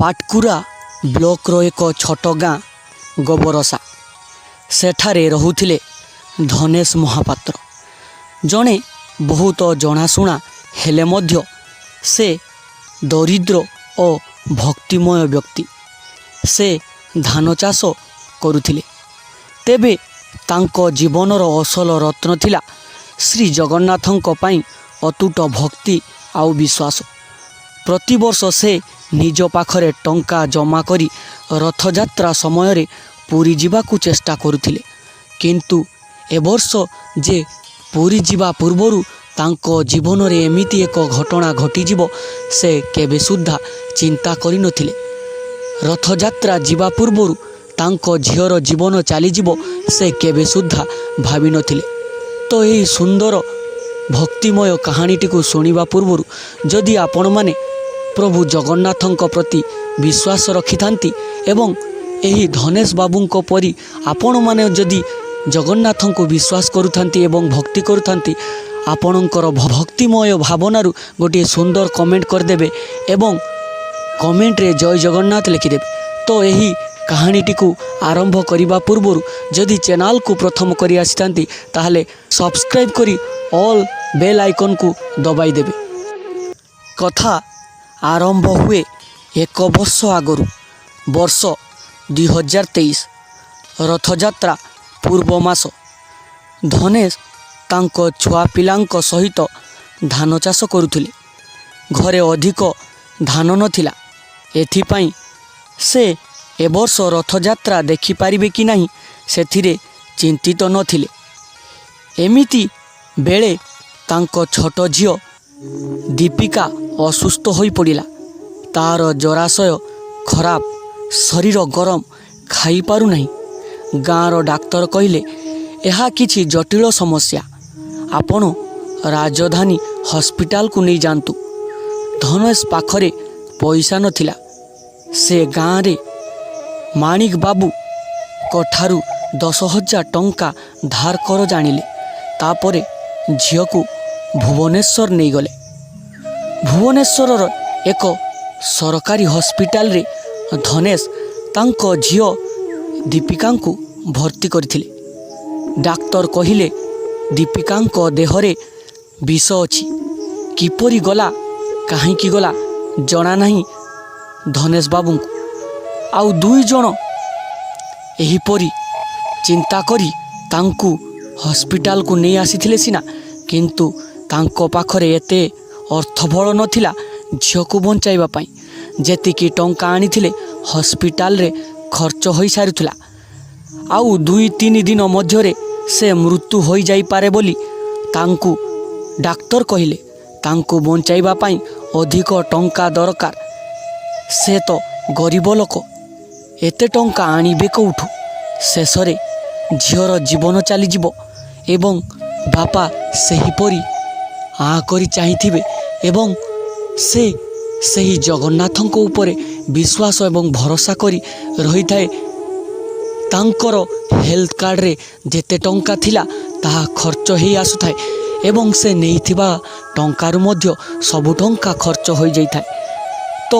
ପାଟକୁରା ବ୍ଲକର ଏକ ଛୋଟ ଗାଁ ଗୋବରସା। ସେଠାରେ ରହୁଥିଲେ ଧନେଶ ମହାପାତ୍ର, ଜଣେ ବହୁତ ଜଣାଶୁଣା ହେଲେ ମଧ୍ୟ ସେ ଦରିଦ୍ର ଓ ଭକ୍ତିମୟ ବ୍ୟକ୍ତି। ସେ ଧାନ ଚାଷ କରୁଥିଲେ। ତେବେ ତାଙ୍କ ଜୀବନର ଅସଲ ରତ୍ନ ଥିଲା ଶ୍ରୀ ଜଗନ୍ନାଥଙ୍କ ପାଇଁ ଅତୁଟ ଭକ୍ତି ଆଉ ବିଶ୍ୱାସ। ପ୍ରତିବର୍ଷ ସେ ନିଜ ପାଖରେ ଟଙ୍କା ଜମା କରି ରଥଯାତ୍ରା ସମୟରେ ପୁରୀ ଯିବାକୁ ଚେଷ୍ଟା କରୁଥିଲେ। କିନ୍ତୁ ଏବର୍ଷ ଯେ ପୁରୀ ଯିବା ପୂର୍ବରୁ ତାଙ୍କ ଜୀବନରେ ଏମିତି ଏକ ଘଟଣା ଘଟିଯିବ ସେ କେବେ ସୁଦ୍ଧା ଚିନ୍ତା କରିନଥିଲେ। ରଥଯାତ୍ରା ଯିବା ପୂର୍ବରୁ ତାଙ୍କ ଝିଅର ଜୀବନ ଚାଲିଯିବ ସେ କେବେ ସୁଦ୍ଧା ଭାବିନଥିଲେ। ତ ଏହି ସୁନ୍ଦର ଭକ୍ତିମୟ କାହାଣୀଟିକୁ ଶୁଣିବା ପୂର୍ବରୁ ଯଦି ଆପଣମାନେ ପ୍ରଭୁ ଜଗନ୍ନାଥଙ୍କ ପ୍ରତି ବିଶ୍ୱାସ ରଖିଥାନ୍ତି ଏବଂ ଏହି ଧନେଶ ବାବୁଙ୍କ ପରି ଆପଣମାନେ ଯଦି ଜଗନ୍ନାଥଙ୍କୁ ବିଶ୍ୱାସ କରୁଥାନ୍ତି ଏବଂ ଭକ୍ତି କରୁଥାନ୍ତି, ଆପଣଙ୍କର ଭକ୍ତିମୟ ଭାବନାରୁ ଗୋଟିଏ ସୁନ୍ଦର କମେଣ୍ଟ କରିଦେବେ ଏବଂ କମେଣ୍ଟରେ ଜୟ ଜଗନ୍ନାଥ ଲେଖିଦେବେ। ତ ଏହି କାହାଣୀଟିକୁ ଆରମ୍ଭ କରିବା ପୂର୍ବରୁ ଯଦି ଚ୍ୟାନେଲକୁ ପ୍ରଥମ କରି ଆସିଥାନ୍ତି ତାହେଲେ ସବସ୍କ୍ରାଇବ୍ କରି ଅଲ୍ ବେଲ୍ ଆଇକନ୍କୁ ଦବାଇ ଦେବେ। କଥା ଆରମ୍ଭ ହୁଏ 1 ବର୍ଷ ଆଗରୁ। ବର୍ଷ 2023। ରଥଯାତ୍ରା ପୂର୍ବ ମାସ। ଧନେଶ ତାଙ୍କ ଛୁଆ ପିଲାଙ୍କ ସହିତ ଧାନ ଚାଷ କରୁଥିଲେ। ଘରେ ଅଧିକ ଧାନ ନଥିଲା, ଏଥିପାଇଁ ସେ ଏବର୍ଷ ରଥଯାତ୍ରା ଦେଖିପାରିବେ କି ନାହିଁ ସେଥିରେ ଚିନ୍ତିତ ନଥିଲେ। ଏମିତି ବେଳେ ତାଙ୍କ ଛୋଟ ଝିଅ ଦୀପିକା ଅସୁସ୍ଥ ହୋଇପଡ଼ିଲା। ତା'ର ଜଳାଶୟ ଖରାପ, ଶରୀର ଗରମ, ଖାଇପାରୁନାହିଁ। ଗାଁର ଡାକ୍ତର କହିଲେ ଏହା କିଛି ଜଟିଳ ସମସ୍ୟା, ଆପଣ ରାଜଧାନୀ ହସ୍ପିଟାଲକୁ ନେଇଯାଆନ୍ତୁ। ଧନେଶ ପାଖରେ ପଇସା ନଥିଲା। ସେ ଗାଁରେ ମାଣିକ ବାବୁଙ୍କ ଠାରୁ 10,000 ଟଙ୍କା ଧାର କର ଜାଣିଲେ। ତାପରେ ଝିଅକୁ ଭୁବନେଶ୍ୱର ନେଇଗଲେ। ଭୁବନେଶ୍ୱରର ଏକ ସରକାରୀ ହସ୍ପିଟାଲରେ ଧନେଶ ତାଙ୍କ ଝିଅ ଦୀପିକାଙ୍କୁ ଭର୍ତ୍ତି କରିଥିଲେ। ଡାକ୍ତର କହିଲେ ଦୀପିକାଙ୍କ ଦେହରେ ବିଷ ଅଛି। କିପରି ଗଲା, କାହିଁକି ଗଲା ଜଣା ନାହିଁ ଧନେଶ ବାବୁଙ୍କୁ। ଆଉ 2 ଜଣ ଏହିପରି ଚିନ୍ତା କରି ତାଙ୍କୁ ହସ୍ପିଟାଲକୁ ନେଇ ଆସିଥିଲେ ସିନା, କିନ୍ତୁ ତାଙ୍କ ପାଖରେ ଏତେ ଅର୍ଥବଳ ନଥିଲା ଝିଅକୁ ବଞ୍ଚାଇବା ପାଇଁ। ଯେତିକି ଟଙ୍କା ଆଣିଥିଲେ ହସ୍ପିଟାଲରେ ଖର୍ଚ୍ଚ ହୋଇସାରିଥିଲା। ଆଉ 2-3 ଦିନ ମଧ୍ୟରେ ସେ ମୃତ୍ୟୁ ହୋଇଯାଇପାରେ ବୋଲି ତାଙ୍କୁ ଡାକ୍ତର କହିଲେ। ତାଙ୍କୁ ବଞ୍ଚାଇବା ପାଇଁ ଅଧିକ ଟଙ୍କା ଦରକାର। ସେ ତ ଗରିବ ଲୋକ, ଏତେ ଟଙ୍କା ଆଣିବେ କେଉଁଠୁ? ଶେଷରେ ଝିଅର ଜୀବନ ଚାଲିଯିବ ଏବଂ ବାପା ସେହିପରି ଆଁ କରି ଚାହିଁଥିବେ ଏବଂ ସେ ସେହି ଜଗନ୍ନାଥଙ୍କ ଉପରେ ବିଶ୍ୱାସ ଏବଂ ଭରସା କରି ରହିଥାଏ। ତାଙ୍କର ହେଲ୍ଥ କାର୍ଡ଼ରେ ଯେତେ ଟଙ୍କା ଥିଲା ତାହା ଖର୍ଚ୍ଚ ହୋଇ ଆସୁଥାଏ ଏବଂ ସେ ନେଇଥିବା ଟଙ୍କାରୁ ମଧ୍ୟ ସବୁ ଟଙ୍କା ଖର୍ଚ୍ଚ ହୋଇଯାଇଥାଏ। ତ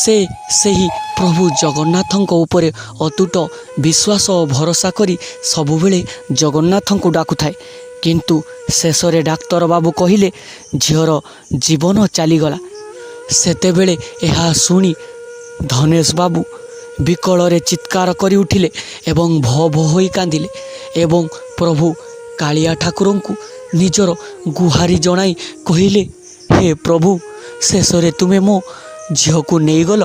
ସେ ସେହି ପ୍ରଭୁ ଜଗନ୍ନାଥଙ୍କ ଉପରେ ଅତୁଟ ବିଶ୍ୱାସ ଓ ଭରସା କରି ସବୁବେଳେ ଜଗନ୍ନାଥଙ୍କୁ ଡାକୁଥାଏ। କିନ୍ତୁ ଶେଷରେ ଡାକ୍ତର ବାବୁ କହିଲେ ଝିଅର ଜୀବନ ଚାଲିଗଲା। ସେତେବେଳେ ଏହା ଶୁଣି ଧନେଶ ବାବୁ ବିକଳରେ ଚିତ୍କାର କରି ଉଠିଲେ ଏବଂ ଭୋ ଭୋ ହୋଇ କାନ୍ଦିଲେ ଏବଂ ପ୍ରଭୁ କାଳିଆ ଠାକୁରଙ୍କୁ ନିଜର ଗୁହାରି ଜଣାଇ କହିଲେ, ହେ ପ୍ରଭୁ, ଶେଷରେ ତୁମେ ମୋ ଝିଅକୁ ନେଇଗଲ।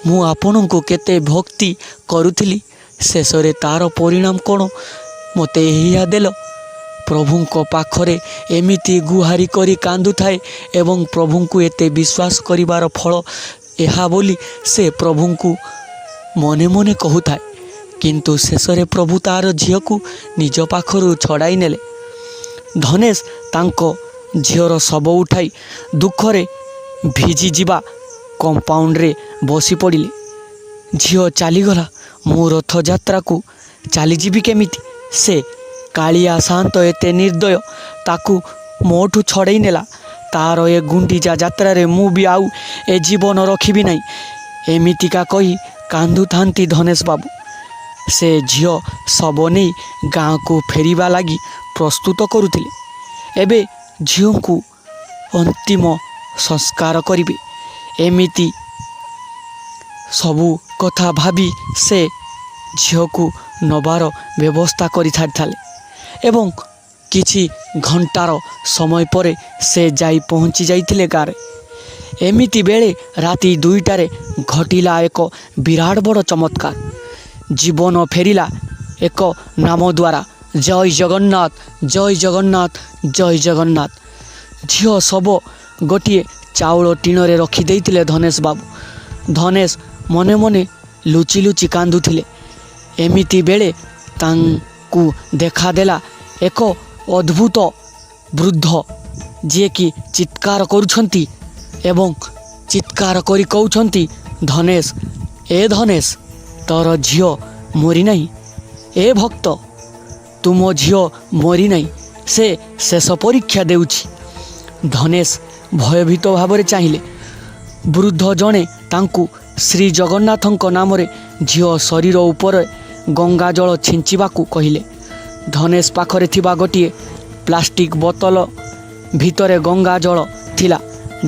ମୁଁ ଆପଣଙ୍କୁ କେତେ ଭକ୍ତି କରୁଥିଲି, ଶେଷରେ ତା'ର ପରିଣାମ କ'ଣ ମୋତେ ଏଇଆ ଦେଲ। ପ୍ରଭୁଙ୍କ ପାଖରେ ଏମିତି ଗୁହାରି କରି କାନ୍ଦୁଥାଏ ଏବଂ ପ୍ରଭୁଙ୍କୁ ଏତେ ବିଶ୍ୱାସ କରିବାର ଫଳ ଏହା ବୋଲି ସେ ପ୍ରଭୁଙ୍କୁ ମନେ ମନେ କହୁଥାଏ। କିନ୍ତୁ ଶେଷରେ ପ୍ରଭୁ ତା'ର ଝିଅକୁ ନିଜ ପାଖରୁ ଛଡ଼ାଇ ନେଲେ। ଧନେଶ ତାଙ୍କ ଝିଅର ଶବ ଉଠାଇ ଦୁଃଖରେ ଭିଜିଯିବା କମ୍ପାଉଣ୍ଡରେ ବସି ପଡ଼ିଲେ। ଝିଅ ଚାଲିଗଲା, ମୁଁ ରଥଯାତ୍ରାକୁ ଚାଲିଯିବି କେମିତି? ସେ କାଳିଆ ସାନ୍ତ ଏତେ ନିର୍ଦ୍ଦୟ, ତାକୁ ମୋଠୁ ଛଡ଼େଇ ନେଲା। ତା'ର ଏ ଗୁଣ୍ଡିଚା ଯାତ୍ରାରେ ମୁଁ ବି ଆଉ ଏ ଜୀବନ ରଖିବି ନାହିଁ। ଏମିତିକା କହି କାନ୍ଦୁଥାନ୍ତି ଧନେଶ ବାବୁ। ସେ ଝିଅ ଶବ ନେଇ ଗାଁକୁ ଫେରିବା ଲାଗି ପ୍ରସ୍ତୁତ କରୁଥିଲେ। ଏବେ ଝିଅଙ୍କୁ ଅନ୍ତିମ ସଂସ୍କାର କରିବେ। ଏମିତି ସବୁ କଥା ଭାବି ସେ ଝିଅକୁ ନେବାର ବ୍ୟବସ୍ଥା କରିସାରିଥିଲେ ଏବଂ କିଛି ଘଣ୍ଟାର ସମୟ ପରେ ସେ ଯାଇ ପହଞ୍ଚି ଯାଇଥିଲେ ଗାଁରେ। ଏମିତି ବେଳେ ରାତି 2ଟାରେ ଘଟିଲା ଏକ ବିରାଟ ବଡ଼ ଚମତ୍କାର। ଜୀବନ ଫେରିଲା ଏକ ନାମ ଦ୍ୱାରା। ଜୟ ଜଗନ୍ନାଥ, ଜୟ ଜଗନ୍ନାଥ, ଜୟ ଜଗନ୍ନାଥ। ଝିଅ ଶବ ଗୋଟିଏ ଚାଉଳ ଟିଣରେ ରଖିଦେଇଥିଲେ ଧନେଶ ବାବୁ। ଧନେଶ ମନେ ମନେ ଲୁଚି ଲୁଚି କାନ୍ଦୁଥିଲେ। ଏମିତି ବେଳେ ତାଙ୍କୁ ଦେଖାଦେଲା ଏକ ଅଦ୍ଭୁତ ବୃଦ୍ଧ, ଯିଏକି ଚିତ୍କାର କରୁଛନ୍ତି ଏବଂ ଚିତ୍କାର କରି କହୁଛନ୍ତି, ଧନେଶ, ଏ ଧନେଶ, ତୋର ଝିଅ ମରିନାହିଁ। ଏ ଭକ୍ତ, ତୁମ ଝିଅ ମରିନାହିଁ, ସେ ଶେଷ ପରୀକ୍ଷା ଦେଉଛି। ଧନେଶ ଭୟଭୀତ ଭାବରେ ଚାହିଁଲେ। ବୃଦ୍ଧ ଜଣେ ତାଙ୍କୁ ଶ୍ରୀ ଜଗନ୍ନାଥଙ୍କ ନାମରେ ଝିଅ ଶରୀର ଉପରେ ଗଙ୍ଗା ଜଳ ଛିଞ୍ଚିବାକୁ କହିଲେ। ଧନେଶ ପାଖରେ ଥିବା ଗୋଟିଏ ପ୍ଲାଷ୍ଟିକ ବୋତଲ ଭିତରେ ଗଙ୍ଗା ଜଳ ଥିଲା,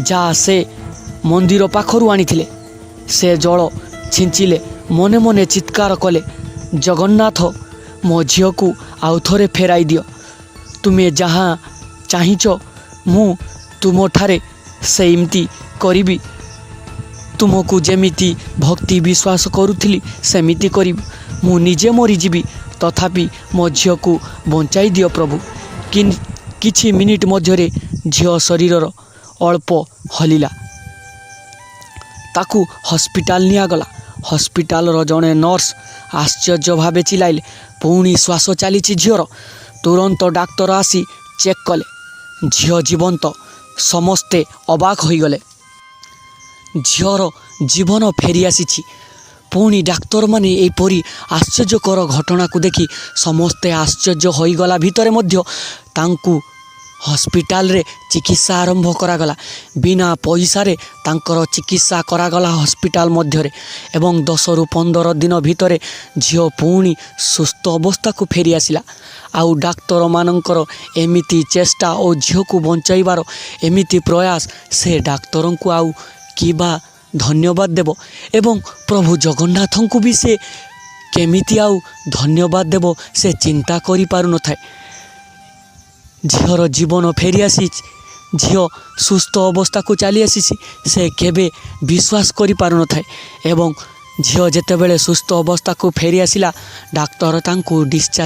ଯାହା ସେ ମନ୍ଦିର ପାଖରୁ ଆଣିଥିଲେ। ସେ ଜଳ ଛିଞ୍ଚିଲେ, ମନେ ମନେ ଚିତ୍କାର କଲେ, ଜଗନ୍ନାଥ, ମୋ ଝିଅକୁ ଆଉ ଥରେ ଫେରାଇ ଦିଅ। ତୁମେ ଯାହା ଚାହିଁଛ ମୁଁ ତୁମଠାରେ ସେମିତି କରିବି। ତୁମକୁ ଯେମିତି ଭକ୍ତି ବିଶ୍ୱାସ କରୁଥିଲି ସେମିତି କରିବି। ମୁଁ ନିଜେ ମରିଯିବି, ତଥାପି ମୋ ଝିଅକୁ ବଞ୍ଚାଇ ଦିଅ ପ୍ରଭୁ। କିଛି ମିନିଟ୍ ମଧ୍ୟରେ ଝିଅ ଶରୀରର ଅଳ୍ପ ହଲିଲା। ତାକୁ ହସ୍ପିଟାଲ ନିଆଗଲା। ହସ୍ପିଟାଲର ଜଣେ ନର୍ସ ଆଶ୍ଚର୍ଯ୍ୟ ଭାବେ ଚିଲାଇଲେ, ପୁଣି ଶ୍ୱାସ ଚାଲିଛି ଝିଅର। ତୁରନ୍ତ ଡାକ୍ତର ଆସି ଚେକ୍ କଲେ, ଝିଅ ଜୀବନ୍ତ। ସମସ୍ତେ ଅବାକ ହୋଇଗଲେ। ଝିଅର ଜୀବନ ଫେରିଆସିଛି। ପୁଣି ଡାକ୍ତରମାନେ ଏପରି ଆଶ୍ଚର୍ଯ୍ୟକର ଘଟଣାକୁ ଦେଖି ସମସ୍ତେ ଆଶ୍ଚର୍ଯ୍ୟ ହୋଇଗଲା ଭିତରେ ମଧ୍ୟ ତାଙ୍କୁ ହସ୍ପିଟାଲରେ ଚିକିତ୍ସା ଆରମ୍ଭ କରାଗଲା। ବିନା ପଇସାରେ ତାଙ୍କର ଚିକିତ୍ସା କରାଗଲା ହସ୍ପିଟାଲ ମଧ୍ୟରେ ଏବଂ 10ରୁ 15 ଦିନ ଭିତରେ ଝିଅ ପୁଣି ସୁସ୍ଥ ଅବସ୍ଥାକୁ ଫେରିଆସିଲା। ଆଉ ଡାକ୍ତରମାନଙ୍କର ଏମିତି ଚେଷ୍ଟା ଓ ଝିଅକୁ ବଞ୍ଚାଇବାର ଏମିତି ପ୍ରୟାସ, ସେ ଡାକ୍ତରଙ୍କୁ ଆଉ କିବା ଧନ୍ୟବାଦ ଦେବ ଏବଂ ପ୍ରଭୁ ଜଗନ୍ନାଥଙ୍କୁ ବି ସେ କେମିତି ଆଉ ଧନ୍ୟବାଦ ଦେବ ସେ ଚିନ୍ତା କରିପାରୁନଥାଏ। ଝିଅର ଜୀବନ ଫେରିଆସିଛି, ଝିଅ ସୁସ୍ଥ ଅବସ୍ଥାକୁ ଚାଲି ଆସିଛି, ସେ କେବେ ବିଶ୍ୱାସ କରିପାରୁନଥାଏ ଏବଂ ଝିଅ ଯେତେବେଳେ ସୁସ୍ଥ ଅବସ୍ଥାକୁ ଫେରିଆସିଲା, ଡାକ୍ତର ତାଙ୍କୁ ଡିସଚାର୍ଜ